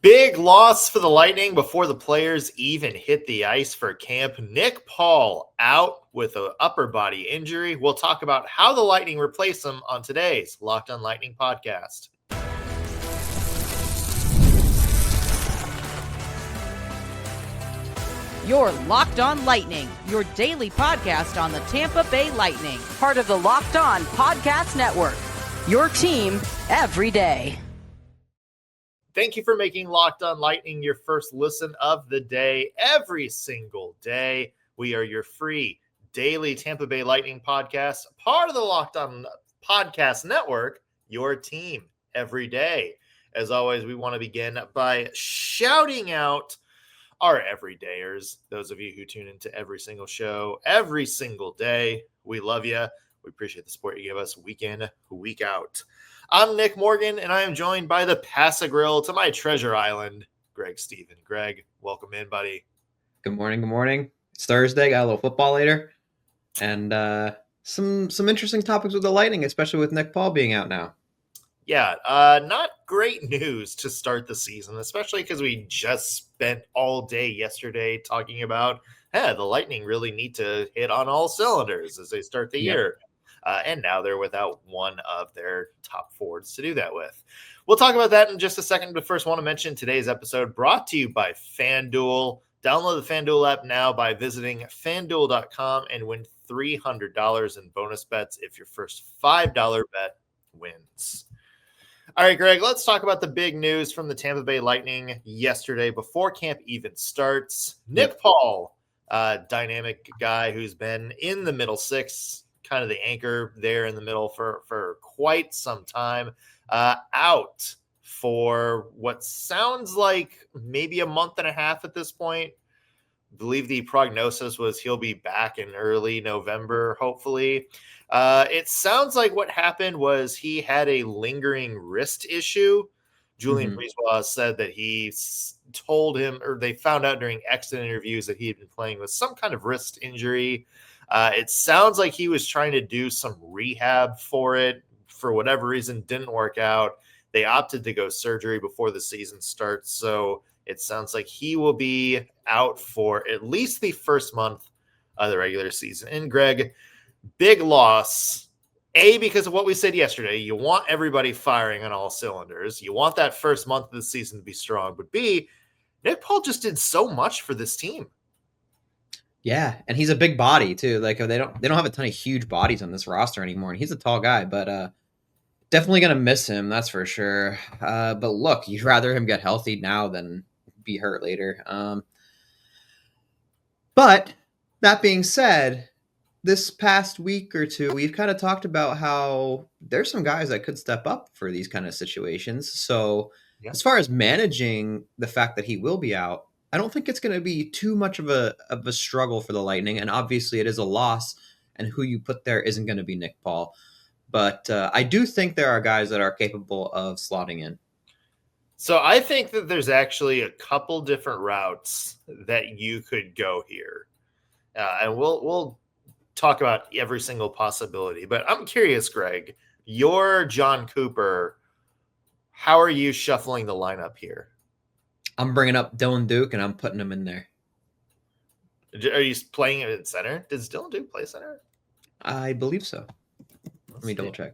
Big loss for the Lightning before the players even hit the ice for camp. Nick Paul out with an upper body injury. We'll talk about how the Lightning replace him on today's Locked on Lightning podcast. You're Locked on Lightning, your daily podcast on the Tampa Bay Lightning, part of the Locked on Podcast Network, your team every day. Thank you for making Locked on Lightning your first listen of the day every single day. We are your free daily Tampa Bay Lightning podcast, part of the Locked on Podcast Network, your team every day. As always, we want to begin by shouting out our everydayers, those of you who tune into every single show, every single day. We love you. We appreciate the support you give us week in, week out. I'm Nick Morgan, and I am joined by the Pass-A-Grill to my treasure island, Greg Stephen. Greg, welcome in, buddy. Good morning. Good morning. It's Thursday. Got a little football later, and some interesting topics with the Lightning, especially with Nick Paul being out now. Yeah, not great news to start the season, especially because we just spent all day yesterday talking about, the Lightning really need to hit on all cylinders as they start the year. And now they're without one of their top forwards to do that with. We'll talk about that in just a second, but first want to mention today's episode brought to you by FanDuel. Download the FanDuel app now by visiting FanDuel.com and win $300 in bonus bets if your first $5 bet wins. All right, Greg, let's talk about the big news from the Tampa Bay Lightning yesterday before camp even starts. Nick Paul, dynamic guy who's been in the middle six, kind of the anchor there in the middle for quite some time, out for what sounds like maybe a month and a half at this point. I believe the prognosis was he'll be back in early November, hopefully. It sounds like what happened was he had a lingering wrist issue. Julian Brisebois said that he told him, or they found out during exit interviews, that he had been playing with some kind of wrist injury. It sounds like he was trying to do some rehab for it. For whatever reason, didn't work out. They opted to go surgery before the season starts. So it sounds like he will be out for at least the first month of the regular season. And Greg, big loss, A, because of what we said yesterday. You want everybody firing on all cylinders. You want that first month of the season to be strong. But B, Nick Paul just did so much for this team. Yeah, and he's a big body too. Like they don't have a ton of huge bodies on this roster anymore, and he's a tall guy, but definitely gonna miss him, that's for sure. But look, you'd rather him get healthy now than be hurt later. But that being said, this past week or two, we've kind of talked about how there's some guys that could step up for these kind of situations. So as far as managing the fact that he will be out, I don't think it's going to be too much of a struggle for the Lightning. And obviously it is a loss, and who you put there isn't going to be Nick Paul. But I do think there are guys that are capable of slotting in. So I think that there's actually a couple different routes that you could go here. And we'll talk about every single possibility. But I'm curious, Greg, you're John Cooper. How are you shuffling the lineup here? I'm bringing up Dylan Duke, and I'm putting him in there. Are you playing him at center? Does Dylan Duke play center? I believe so. Let me double check.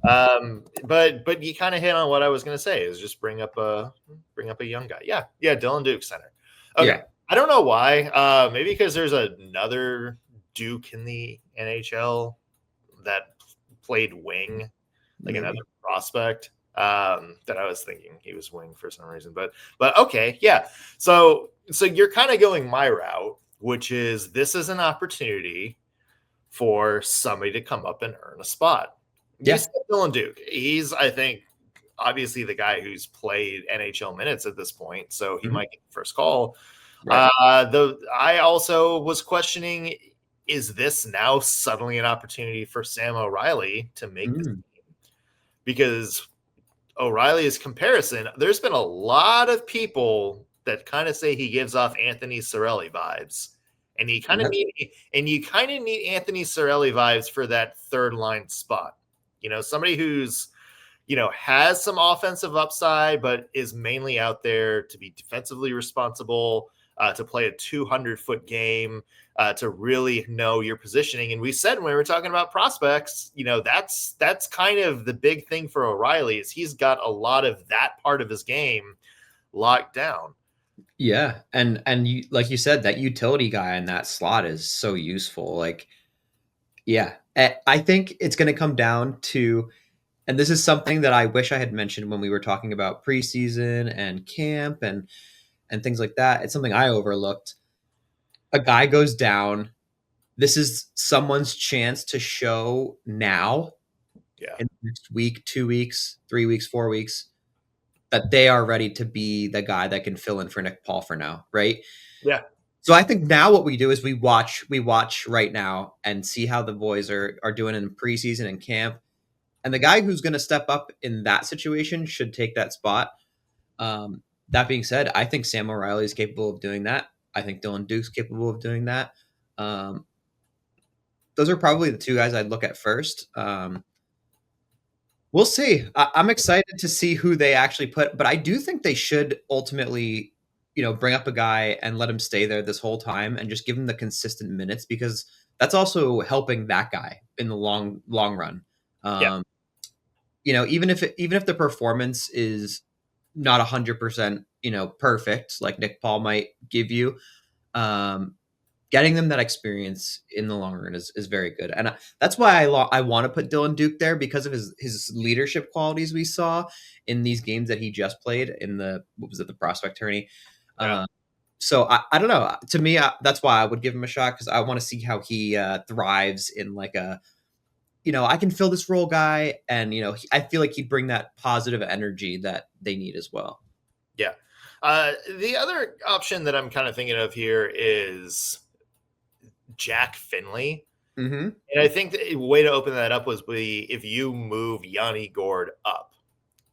But you kind of hit on what I was going to say, is just bring up a young guy. Yeah, Dylan Duke center. Okay. Yeah. I don't know why. Maybe because there's another Duke in the NHL that played wing, like another prospect. That I was thinking he was wing for some reason, but okay, yeah. So you're kind of going my route, which is this is an opportunity for somebody to come up and earn a spot. Yes, Dylan Duke. He's, I think, obviously the guy who's played NHL minutes at this point, so he might get the first call. Right. I also was questioning, is this now suddenly an opportunity for Sam O'Reilly to make this team? Because O'Reilly's comparison, there's been a lot of people that kind of say he gives off Anthony Cirelli vibes. And you kind of need Anthony Cirelli vibes for that third line spot. You know, somebody who's has some offensive upside, but is mainly out there to be defensively responsible, to play a 200-foot game, to really know your positioning. And we said when we were talking about prospects, that's kind of the big thing for O'Reilly is he's got a lot of that part of his game locked down. Yeah, and you, like you said, that utility guy in that slot is so useful. Like, yeah, I think it's going to come down to, and this is something that I wish I had mentioned when we were talking about preseason and camp and things like that. It's something I overlooked. A guy goes down. This is someone's chance to show now, in the next week, 2 weeks, 3 weeks, 4 weeks, that they are ready to be the guy that can fill in for Nick Paul for now, right? Yeah. So I think now what we do is we watch right now and see how the boys are doing in preseason and camp. And the guy who's going to step up in that situation should take that spot. That being said, I think Sam O'Reilly is capable of doing that. I think Dylan Duke's capable of doing that. Those are probably the two guys I'd look at first. We'll see. I'm excited to see who they actually put, but I do think they should ultimately, bring up a guy and let him stay there this whole time and just give him the consistent minutes, because that's also helping that guy in the long run. Even if the performance is not 100%, perfect, like Nick Paul might give you, getting them that experience in the long run is very good. And that's why I want to put Dylan Duke there, because of his leadership qualities we saw in these games that he just played in the prospect tourney. Yeah. So I don't know. To me, that's why I would give him a shot, because I want to see how he thrives in like a, I can fill this role guy. And, I feel like he'd bring that positive energy that they need as well. Yeah. The other option that I'm kind of thinking of here is Jack Finley. Mm-hmm. And I think the way to open that up was if you move Yanni Gord up.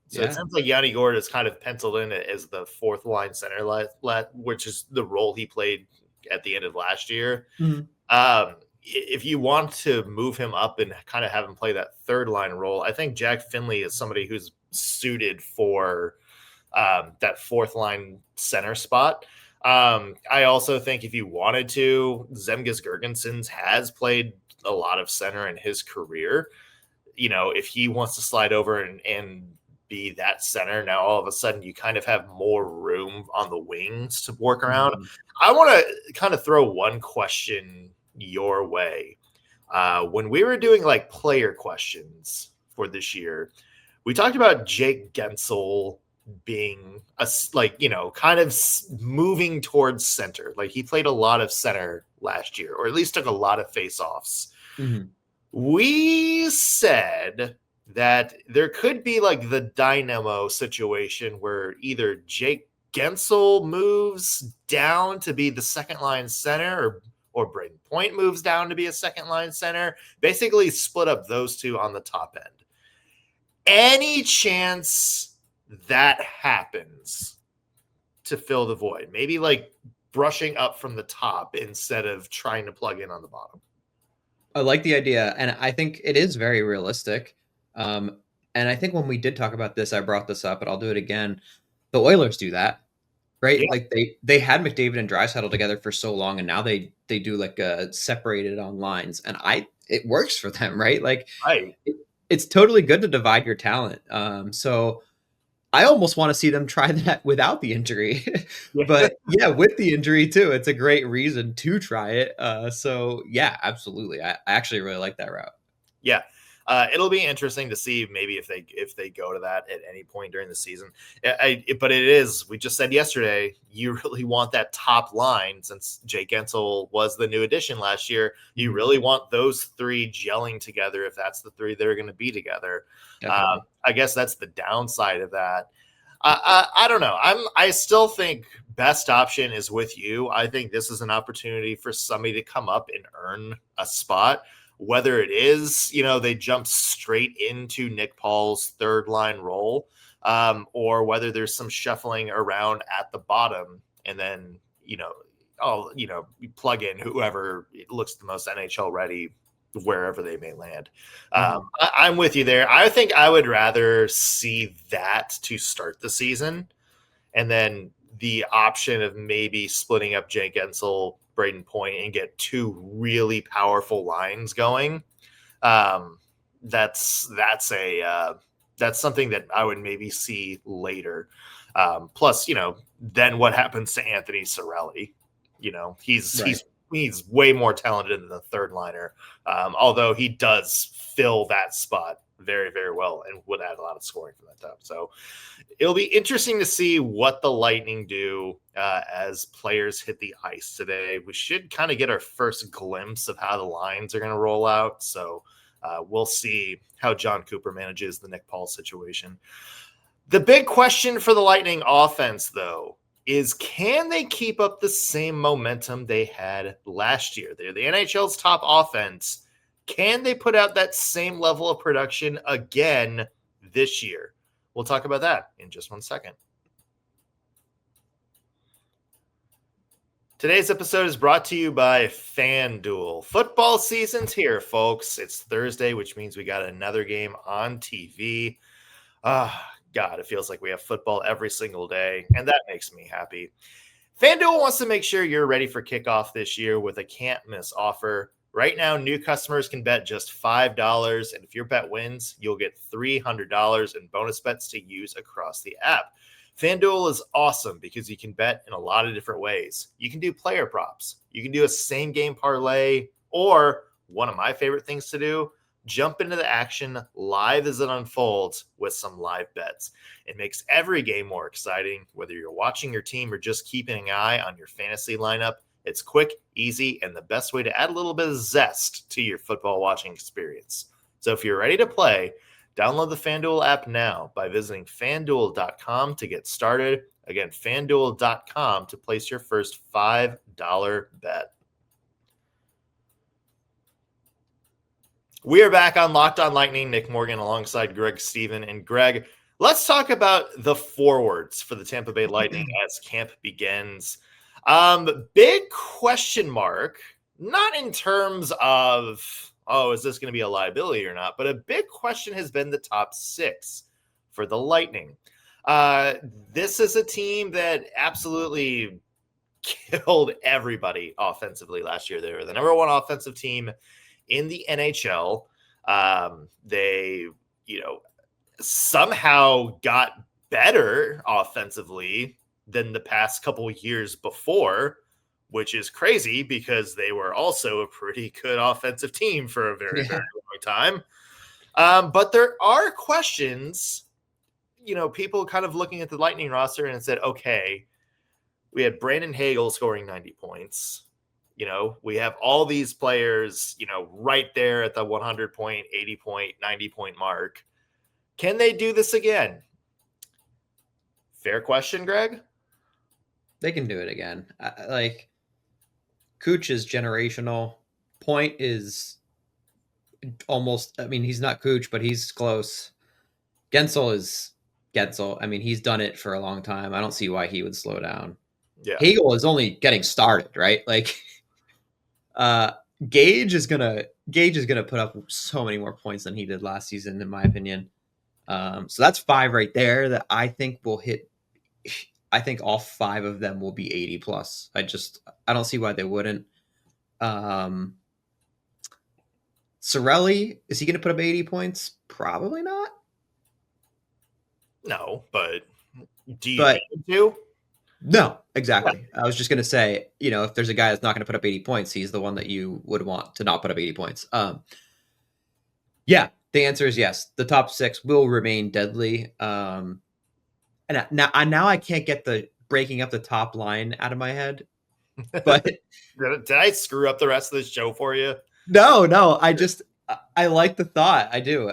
So It sounds like Yanni Gord is kind of penciled in as the fourth line center, which is the role he played at the end of last year. Mm-hmm. If you want to move him up and kind of have him play that third line role, I think Jack Finley is somebody who's suited for that fourth line center spot. I also think if you wanted to, Zemgus Girgensons has played a lot of center in his career. If he wants to slide over and be that center, now all of a sudden you kind of have more room on the wings to work around. Mm-hmm. I want to kind of throw one question your way. When we were doing like player questions for this year, we talked about Jake Gensel being kind of moving towards center. Like he played a lot of center last year, or at least took a lot of face-offs. Mm-hmm. We said that there could be like the dynamo situation where either Jake Gensel moves down to be the second line center, or Brayden Point moves down to be a second line center, basically split up those two on the top end. Any chance that happens to fill the void? Maybe like brushing up from the top instead of trying to plug in on the bottom. I like the idea, and I think it is very realistic. And I think when we did talk about this, I brought this up, but I'll do it again. The Oilers do that, right? Yeah. Like they had McDavid and Draisaitl together for so long, and now they do like a separated on lines, and it works for them, right? Like it's totally good to divide your talent. So I almost want to see them try that without the injury, but yeah, with the injury too, it's a great reason to try it. So yeah, absolutely. I actually really like that route. Yeah. It'll be interesting to see maybe if they go to that at any point during the season. But it is, we just said yesterday, you really want that top line, since Jake Gensel was the new addition last year. You really want those three gelling together if that's the three that are going to be together. I guess that's the downside of that. I don't know. I still think best option is with you. I think this is an opportunity for somebody to come up and earn a spot. Whether it is, they jump straight into Nick Paul's third line role, or whether there's some shuffling around at the bottom, and then, you plug in whoever looks the most NHL ready wherever they may land. I'm with you there. I think I would rather see that to start the season, and then the option of maybe splitting up Jake Gensel, Brayden Point, and get two really powerful lines going. That's something that I would maybe see later. Plus, then what happens to Anthony Cirelli? He's way more talented than the third liner, although he does fill that spot very, very well and would add a lot of scoring from that top. So it'll be interesting to see what the Lightning do as players hit the ice today. We should kind of get our first glimpse of how the lines are going to roll out. So we'll see how John Cooper manages the Nick Paul situation. The big question for the Lightning offense, though, is can they keep up the same momentum they had last year? They're the NHL's top offense. Can they put out that same level of production again this year? We'll talk about that in just 1 second. Today's episode is brought to you by FanDuel. Football season's here, folks. It's Thursday, which means we got another game on TV. God, it feels like we have football every single day, and that makes me happy. FanDuel wants to make sure you're ready for kickoff this year with a can't-miss offer. Right now, new customers can bet just $5, and if your bet wins, you'll get $300 in bonus bets to use across the app. FanDuel is awesome because you can bet in a lot of different ways. You can do player props. You can do a same-game parlay, or one of my favorite things to do, jump into the action live as it unfolds with some live bets. It makes every game more exciting, whether you're watching your team or just keeping an eye on your fantasy lineup. It's quick, easy, and the best way to add a little bit of zest to your football watching experience. So if you're ready to play, download the FanDuel app now by visiting FanDuel.com to get started. Again, FanDuel.com to place your first $5 bet. We are back on Locked On Lightning. Nick Morgan alongside Greg Stephen. And Greg, let's talk about the forwards for the Tampa Bay Lightning as camp begins. Big question mark, not in terms of, is this going to be a liability or not? But a big question has been the top six for the Lightning. This is a team that absolutely killed everybody offensively last year. They were the number one offensive team in the NHL. They, somehow got better offensively than the past couple years before, which is crazy because they were also a pretty good offensive team for a very, very long time. But there are questions, people kind of looking at the Lightning roster and said, okay, we had Brandon Hagel scoring 90 points. We have all these players, right there at the 100 point, 80 point, 90 point mark. Can they do this again? Fair question, Greg. They can do it again. Kuch is generational. Point is almost, he's not Kuch, but he's close. Gensel is Gensel. He's done it for a long time. I don't see why he would slow down. Yeah. Hagel is only getting started, right? Gage is gonna put up so many more points than he did last season, in my opinion. So that's 5 right there that I think will hit. I think all 5 of them will be 80 plus. I don't see why they wouldn't. Cirelli, is he going to put up 80 points? Probably not. No, but do you need him to? No, exactly. Yeah. I was just going to say, if there's a guy that's not going to put up 80 points, he's the one that you would want to not put up 80 points. Yeah, the answer is yes. The top 6 will remain deadly. And now I can't get the breaking up the top line out of my head. But did I screw up the rest of the show for you? No. I like the thought. I do.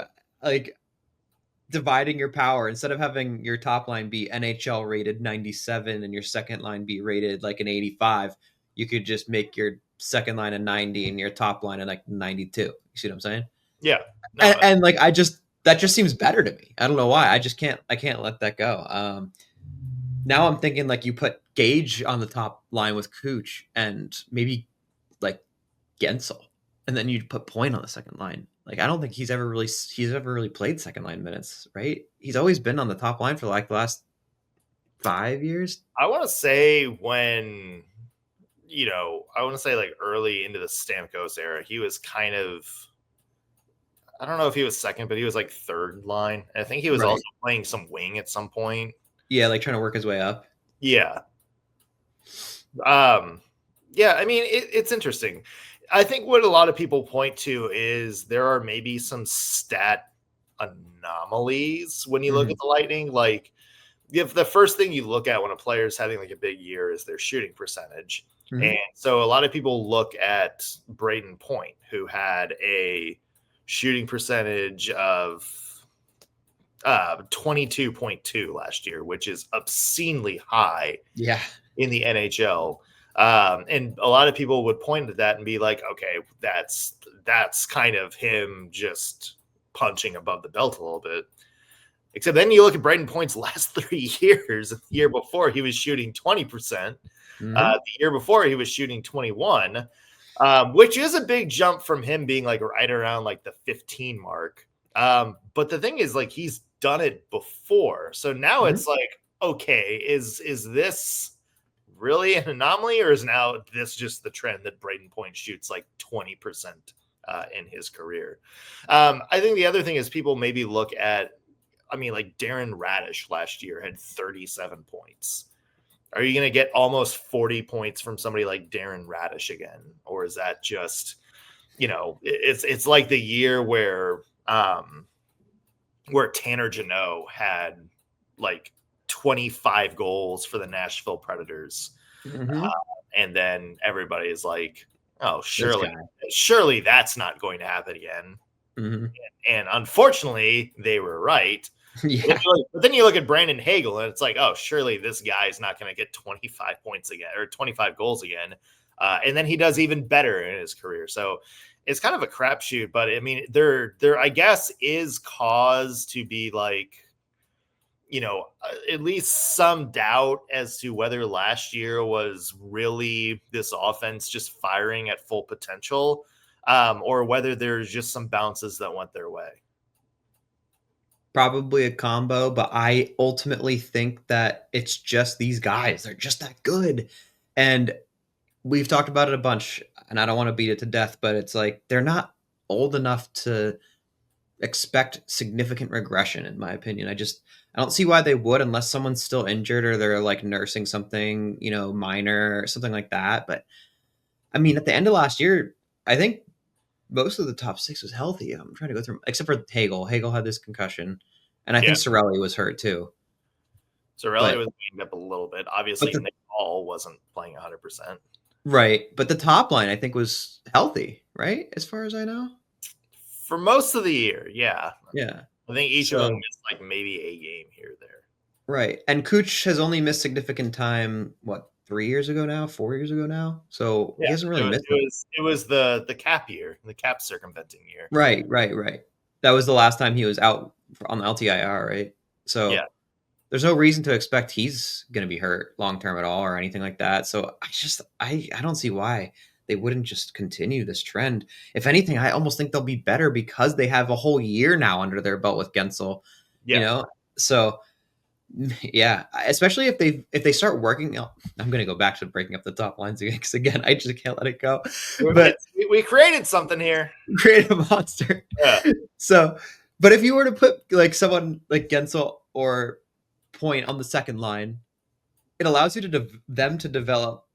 Dividing your power, instead of having your top line be NHL rated 97 and your second line be rated like an 85, you could just make your second line a 90 and your top line a 92. You see what I'm saying? Yeah. No, and that just seems better to me. I don't know why. I can't let that go. Now I'm thinking you put Gage on the top line with Kuch and maybe Gensel. and then you'd put Point on the second line. Like I don't think he's ever really played second line minutes, right? He's always been on the top line for like the last 5 years. I want to say when, I want to say like early into the Stamkos era, he was kind of, I don't know if he was second, but he was like third line. I think he was also playing some wing at some point. Yeah, like trying to work his way up. Yeah. Yeah, I mean, it's interesting. I think what a lot of people point to is there are maybe some stat anomalies when you look at the Lightning. Like, if the first thing you look at when a player is having like a big year is their shooting percentage. And so a lot of people look at Brayden Point, who had a shooting percentage of 22.2 last year, which is obscenely high in the NHL. And a lot of people would point to that and be like, okay, that's kind of him just punching above the belt a little bit. Except then you look at Brayden Point's last 3 years. The year before, he was shooting 20%. The year before, he was shooting 21%, which is a big jump from him being like right around like the 15 mark. But the thing is, like, he's done it before. So now it's like, okay, is this really an anomaly, or is now this just the trend that Brayden Point shoots like 20% in his career? I think the other thing is people maybe look at, I mean, like Darren Radish last year had 37 points. Are you going to get almost 40 points from somebody like Darren Radish again? Or is that just, it's like the year where Tanner Jeannot had like 25 goals for the Nashville Predators. And then everybody is like, oh, surely that's not going to happen again. And unfortunately, they were right. But then you look at Brandon Hagel, and it's like, oh, surely this guy's not going to get 25 points again or 25 goals again. And then he does even better in his career. So it's kind of a crapshoot. But I mean, there, I guess, is cause to be like, at least some doubt as to whether last year was really this offense just firing at full potential, or whether there's just some bounces that went their way. Probably a combo, but I ultimately think that it's just these guys. They're just that good. And we've talked about it a bunch, and I don't want to beat it to death, but it's like they're not old enough to expect significant regression, in my opinion. I don't see why they would, unless someone's still injured or they're like nursing something, minor or something like that. But I mean, at the end of last year, I think most of the top six was healthy. I'm trying to go through, except for Hagel. Hagel had this concussion, and I think Cirelli was hurt too. Cirelli was banged up a little bit. Obviously, Nick Hall wasn't playing 100%. Right, but the top line I think was healthy, right? As far as I know, for most of the year, yeah. I think each of them missed like maybe a game here or there. Right, and Kuch has only missed significant time. What, 4 years ago now? So he hasn't really missed. It was the cap year, the cap circumventing year. Right. That was the last time he was out on the LTIR, right? So there's no reason to expect he's going to be hurt long term at all or anything like that. So I don't see why they wouldn't just continue this trend. If anything, I almost think they'll be better because they have a whole year now under their belt with Gensel. So. Yeah, especially if they start working. I'm going to go back to breaking up the top lines again because again, I just can't let it go. But we created something here. Create a monster. Yeah. So, but if you were to put like someone like Gensel or Point on the second line, it allows you them to develop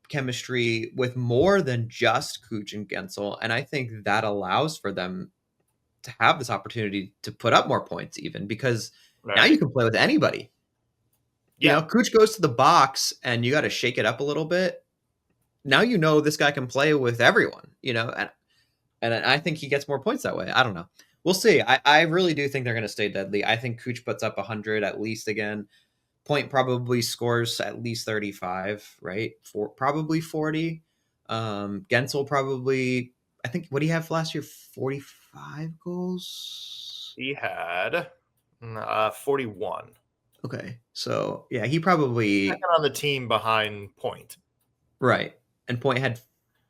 chemistry with more than just Kuch and Gensel, and I think that allows for them to have this opportunity to put up more points, even because. Right. Now you can play with anybody. Kuch goes to the box and you got to shake it up a little bit. Now this guy can play with everyone, and I think he gets more points that way. I don't know. We'll see. I really do think they're going to stay deadly. I think Kuch puts up 100 at least again. Point probably scores at least 35, right? Probably 40. Gensel probably, I think, what did he have last year? 45 goals? He had... 41. Okay, so yeah, he probably second on the team behind Point. Right, and Point had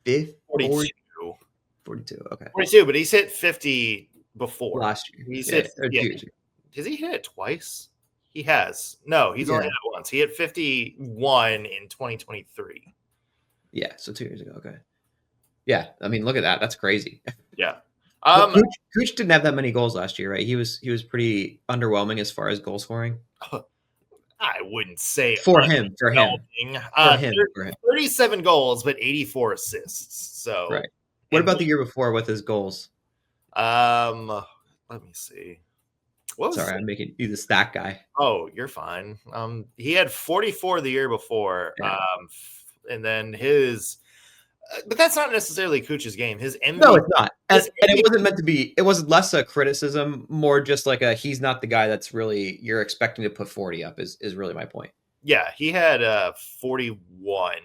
42. 42. Okay. 42, but he's hit 50 before. Last year. He's Yeah, hit, or 2 years ago. Has he hit it twice? He has. No, he's only hit it once. He hit 51 in 2023. Yeah, so 2 years ago. Okay. Yeah, I mean, look at that. That's crazy. Yeah. Kuch didn't have that many goals last year, right? He was pretty underwhelming as far as goal scoring. I wouldn't say For him. 37 goals, but 84 assists. So right. What about the year before with his goals? Let me see. Sorry, I'm making you the stat guy. Oh, you're fine. He had 44 the year before. Yeah. And then his but that's not necessarily Kuch's game. His MVP. No, it's not. And it wasn't meant to be. It was less a criticism, more just like he's not the guy that's really you're expecting to put 40 up. Is really my point. Yeah, he had 41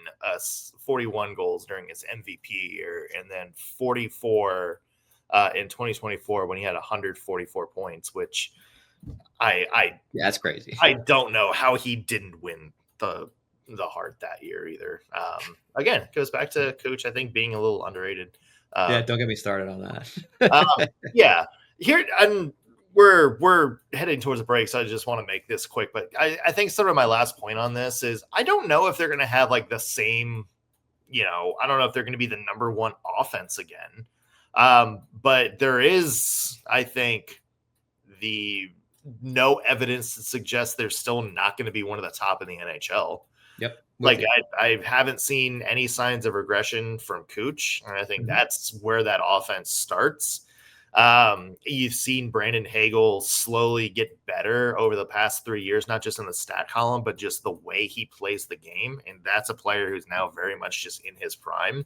goals during his MVP year, and then 44 in 2024 when he had 144 points, which yeah, that's crazy. I don't know how he didn't win the Hart that year either. Again, it goes back to Kuch, I think, being a little underrated. Yeah, don't get me started on that. Yeah, here and we're heading towards a break, so I just want to make this quick. But I think sort of my last point on this is I don't know if they're going to have like the same, I don't know if they're going to be the number one offense again. But there is, I think, no evidence to suggest they're still not going to be one of the top in the NHL. Yep. Like I haven't seen any signs of regression from Kuch, and I think that's where that offense starts. You've seen Brandon Hagel slowly get better over the past 3 years, not just in the stat column, but just the way he plays the game. And that's a player who's now very much just in his prime.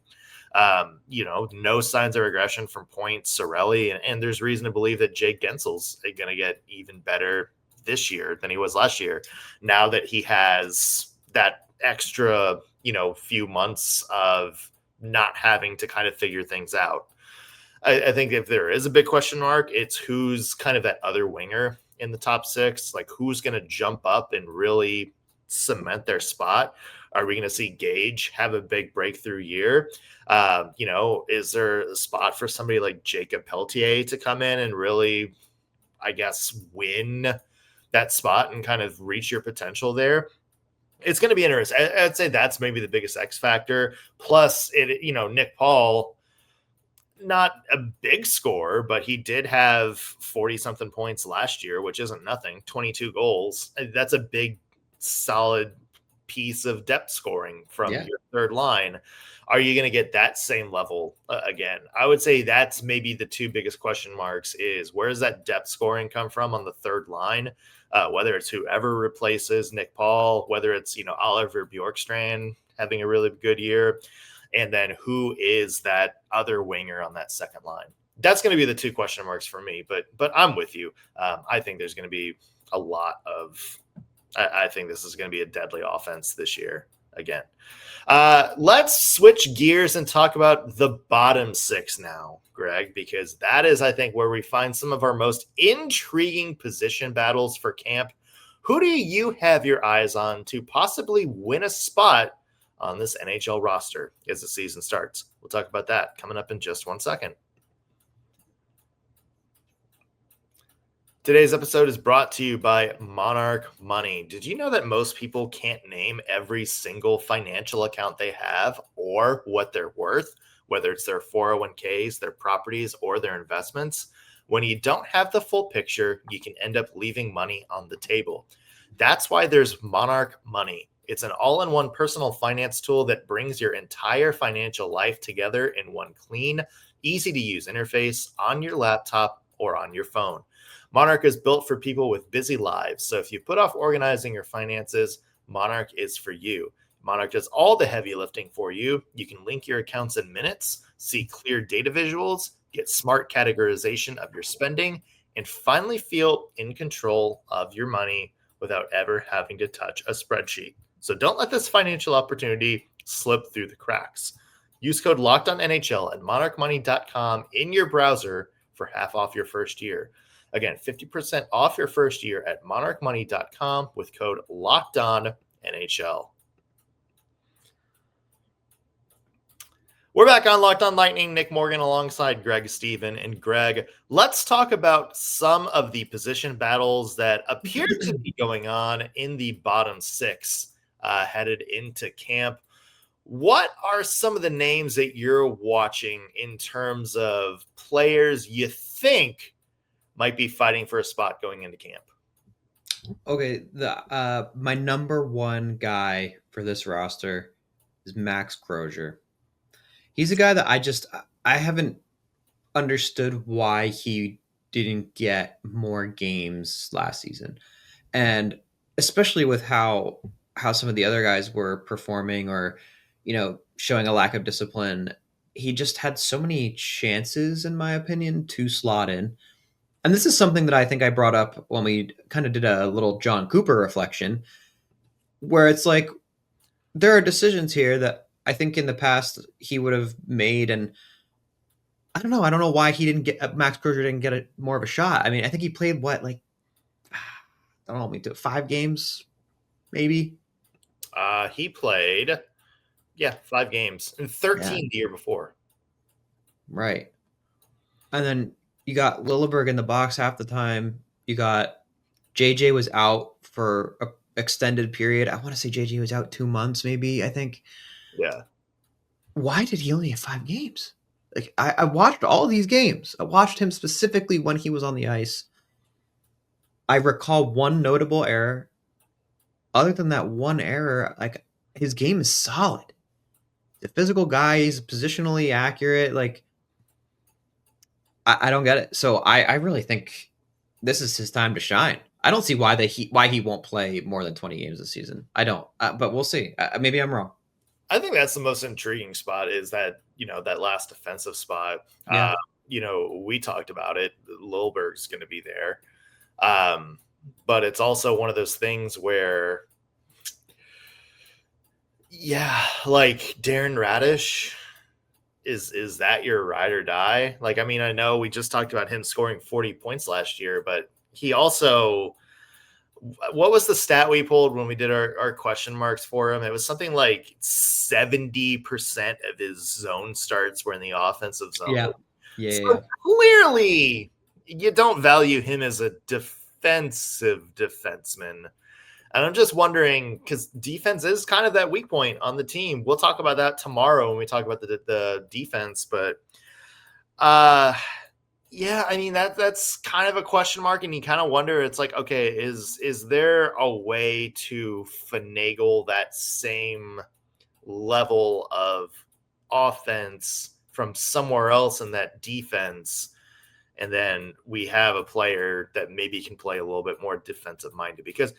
No signs of regression from Point, Sorelli, and there's reason to believe that Jake Gensel's going to get even better this year than he was last year. Now that he has that extra, few months of not having to kind of figure things out. I think if there is a big question mark, it's who's kind of that other winger in the top six, like who's going to jump up and really cement their spot. Are we going to see Gage have a big breakthrough year? Is there a spot for somebody like Jacob Pelletier to come in and really, I guess, win that spot and kind of reach your potential there? It's going to be interesting. I'd say that's maybe the biggest X factor. Plus, Nick Paul, not a big score, but he did have 40-something points last year, which isn't nothing. 22 goals. That's a big, solid piece of depth scoring from your third line. Are you going to get that same level again? I would say that's maybe the two biggest question marks is where does that depth scoring come from on the third line? Whether it's whoever replaces Nick Paul, whether it's, Oliver Bjorkstrand having a really good year, and then who is that other winger on that second line? That's going to be the two question marks for me, but I'm with you. I think there's going to be a lot of, I think this is going to be a deadly offense this year again. Let's switch gears and talk about the bottom six now, Greg, because that is, I think, where we find some of our most intriguing position battles for camp. Who do you have your eyes on to possibly win a spot on this NHL roster as the season starts? We'll talk about that coming up in just 1 second. Today's episode is brought to you by Monarch Money. Did you know that most people can't name every single financial account they have or what they're worth, whether it's their 401ks, their properties, or their investments? When you don't have the full picture, you can end up leaving money on the table. That's why there's Monarch Money. It's an all-in-one personal finance tool that brings your entire financial life together in one clean, easy-to-use interface on your laptop or on your phone. Monarch is built for people with busy lives, so if you put off organizing your finances, Monarch is for you. Monarch does all the heavy lifting for you. You can link your accounts in minutes, see clear data visuals, get smart categorization of your spending, and finally feel in control of your money without ever having to touch a spreadsheet. So don't let this financial opportunity slip through the cracks. Use code LOCKEDONNHL at monarchmoney.com in your browser for half off your first year. Again, 50% off your first year at monarchmoney.com with code LOCKEDONNHL. We're back on Locked On Lightning. Nick Morgan alongside Greg Steven. And Greg, let's talk about some of the position battles that appear to be going on in the bottom six headed into camp. What are some of the names that you're watching in terms of players you think might be fighting for a spot going into camp? Okay, my number one guy for this roster is Max Crozier. He's a guy that I haven't understood why he didn't get more games last season. And especially with how some of the other guys were performing or, showing a lack of discipline, he just had so many chances, in my opinion, to slot in. And this is something that I think I brought up when we kind of did a little John Cooper reflection, where it's like there are decisions here that I think in the past he would have made, and I don't know. I don't know why he didn't get Max Crozier didn't get more of a shot. I mean, I think he played I don't know, we did 5 games, maybe. He played, 5 games and 13 the year before. Right, and then you got Lilleberg in the box half the time. You got JJ was out for an extended period. I want to say JJ was out 2 months, maybe. I think. Yeah. Why did he only have 5 games? Like I watched all these games. I watched him specifically when he was on the ice. I recall one notable error. Other than that one error, like his game is solid. The physical guy, he's positionally accurate. Like I don't get it. So I really think this is his time to shine. I don't see why he won't play more than 20 games this season. I don't. But we'll see. Maybe I'm wrong. I think that's the most intriguing spot is that, that last defensive spot. Yeah. We talked about it. Lilleberg's going to be there. But it's also one of those things where, like Darren Radish, is that your ride or die? Like, I mean, I know we just talked about him scoring 40 points last year, but he also, what was the stat we pulled when we did our question marks for him? It was something like 70% of his zone starts were in the offensive zone. So clearly you don't value him as a defensive defenseman. And I'm just wondering, because defense is kind of that weak point on the team. We'll talk about that tomorrow when we talk about the defense. But, I mean, that's kind of a question mark. And you kind of wonder, it's like, okay, is there a way to finagle that same level of offense from somewhere else in that defense? And then we have a player that maybe can play a little bit more defensive minded, because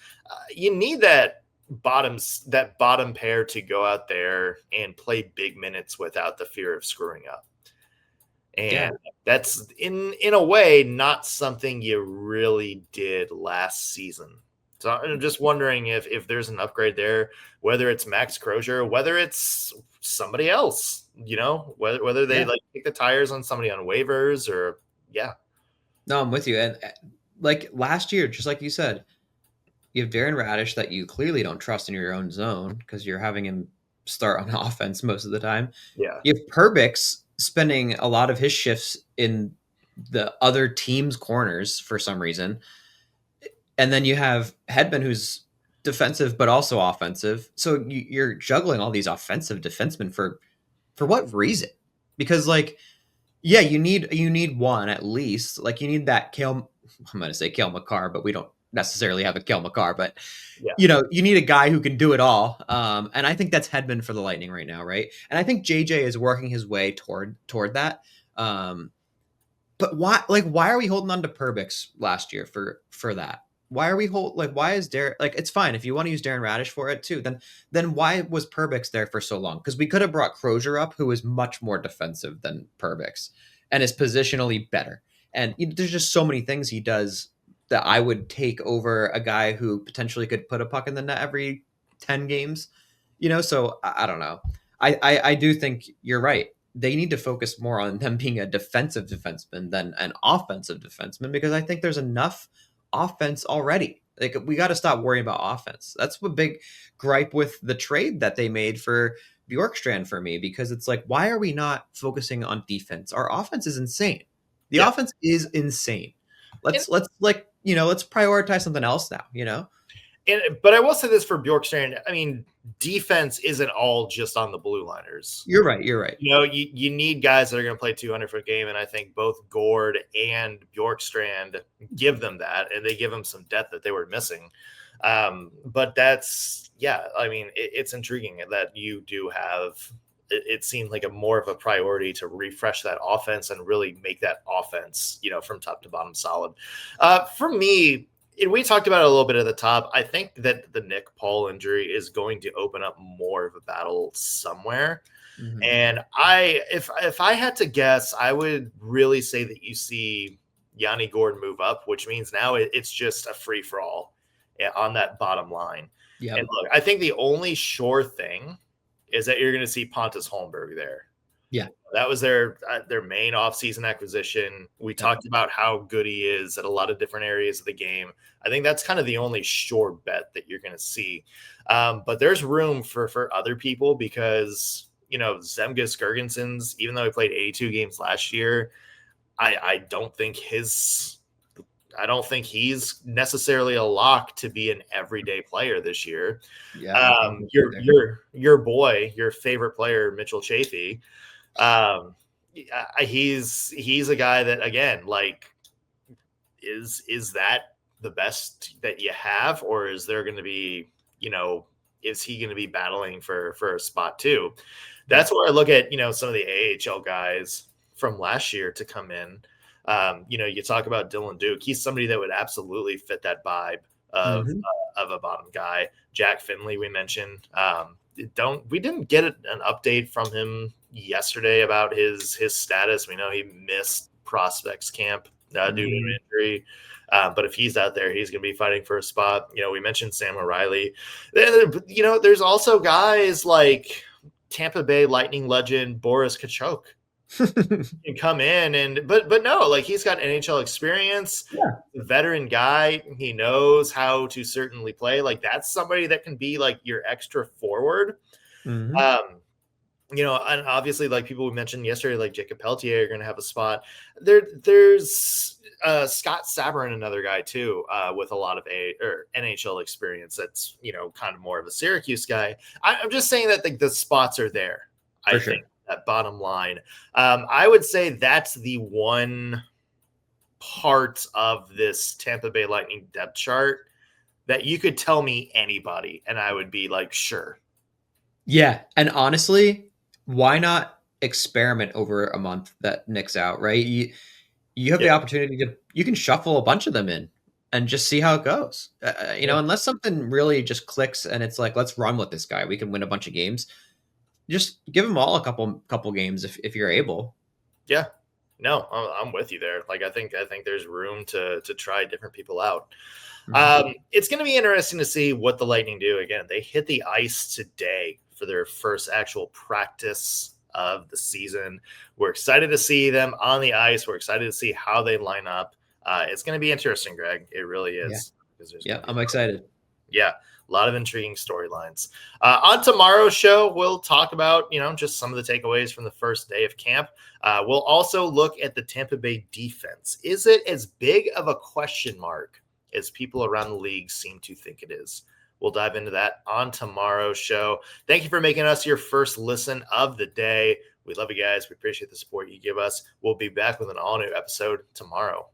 you need that bottom pair to go out there and play big minutes without the fear of screwing up. And that's in a way not something you really did last season. So I'm just wondering if there's an upgrade there, whether it's Max Crozier, whether it's somebody else, whether they like kick the tires on somebody on waivers or. Yeah. No, I'm with you. And like last year, just like you said, you have Darren Radish that you clearly don't trust in your own zone because you're having him start on offense most of the time. Yeah. You have Perbix spending a lot of his shifts in the other team's corners for some reason. And then you have Hedman, who's defensive but also offensive. So you're juggling all these offensive defensemen for what reason? Because you need one at least. Like you need that I'm going to say Cale Makar, but we don't necessarily have a Cale Makar. But you need a guy who can do it all. And I think that's Hedman for the Lightning right now, right? And I think JJ is working his way toward that. But why? Like, why are we holding on to Perbix last year for that? Why are we why is Darren, it's fine if you want to use Darren Radish for it too, then why was Perbix there for so long? Because we could have brought Crozier up, who is much more defensive than Perbix and is positionally better. And there's just so many things he does that I would take over a guy who potentially could put a puck in the net every 10 games, so I don't know. I do think you're right. They need to focus more on them being a defensive defenseman than an offensive defenseman, because I think there's enough offense already. We got to stop worrying about offense. That's a big gripe with the trade that they made for Bjorkstrand for me, because it's like, why are we not focusing on defense? Our offense is insane. The Yeah. offense is insane. Let's prioritize something else now, But I will say this for Bjorkstrand. I mean, defense isn't all just on the blue liners. You're right. You need guys that are going to play 200-foot game, and I think both Gord and Bjorkstrand give them that, and they give them some depth that they were missing. But it's intriguing that you do have. It seemed like more of a priority to refresh that offense and really make that offense, from top to bottom solid. For me, we talked about it a little bit at the top. I think that the Nick Paul injury is going to open up more of a battle somewhere. Mm-hmm. And if I had to guess, I would really say that you see Yanni Gord move up, which means now it's just a free for all on that bottom line. Yep. And look, I think the only sure thing is that you're going to see Pontus Holmberg there. Yeah. That was their main offseason acquisition. We talked about how good he is at a lot of different areas of the game. I think that's kind of the only sure bet that you're going to see. But there's room for other people because, Zemgus Girgensons, even though he played 82 games last year, I don't think he's necessarily a lock to be an everyday player this year. Yeah. Your boy, your favorite player, Mitchell Chaffee, he's a guy that, again, like, is that the best that you have, or is there going to be, is he going to be battling for a spot too? That's where I look at, some of the AHL guys from last year to come in. You talk about Dylan Duke. He's somebody that would absolutely fit that vibe of a bottom guy. Jack Finley, we mentioned. We didn't get an update from him yesterday about his status. We know he missed prospects camp due to an injury. But if he's out there, he's going to be fighting for a spot. We mentioned Sam O'Reilly. There's also guys like Tampa Bay Lightning legend Boris Kachuk can come in but no, like, he's got NHL experience, veteran guy. He knows how to certainly play. Like, that's somebody that can be like your extra forward. Mm-hmm. And obviously, like people we mentioned yesterday, like Jacob Pelletier are going to have a spot. There's Scott Sabourin, another guy too, with a lot of NHL experience. That's, kind of more of a Syracuse guy. I'm just saying that the spots are there. I think that bottom line. I would say that's the one part of this Tampa Bay Lightning depth chart that you could tell me anybody, and I would be like, sure. Yeah, and honestly, why not experiment over a month that Nick's out, right? You have the opportunity you can shuffle a bunch of them in and just see how it goes. Unless something really just clicks and it's like, let's run with this guy, we can win a bunch of games. Just give them all a couple games if you're able. Yeah, no, I'm with you there. Like, I think there's room to try different people out. Mm-hmm. It's going to be interesting to see what the Lightning do. Again, they hit the ice today for their first actual practice of the season. We're excited to see them on the ice. We're excited to see how they line up. It's going to be interesting, Greg. It really is. Yeah, I'm excited. Yeah, a lot of intriguing storylines. On tomorrow's show, we'll talk about, just some of the takeaways from the first day of camp. We'll also look at the Tampa Bay defense. Is it as big of a question mark as people around the league seem to think it is? We'll dive into that on tomorrow's show. Thank you for making us your first listen of the day. We love you guys. We appreciate the support you give us. We'll be back with an all-new episode tomorrow.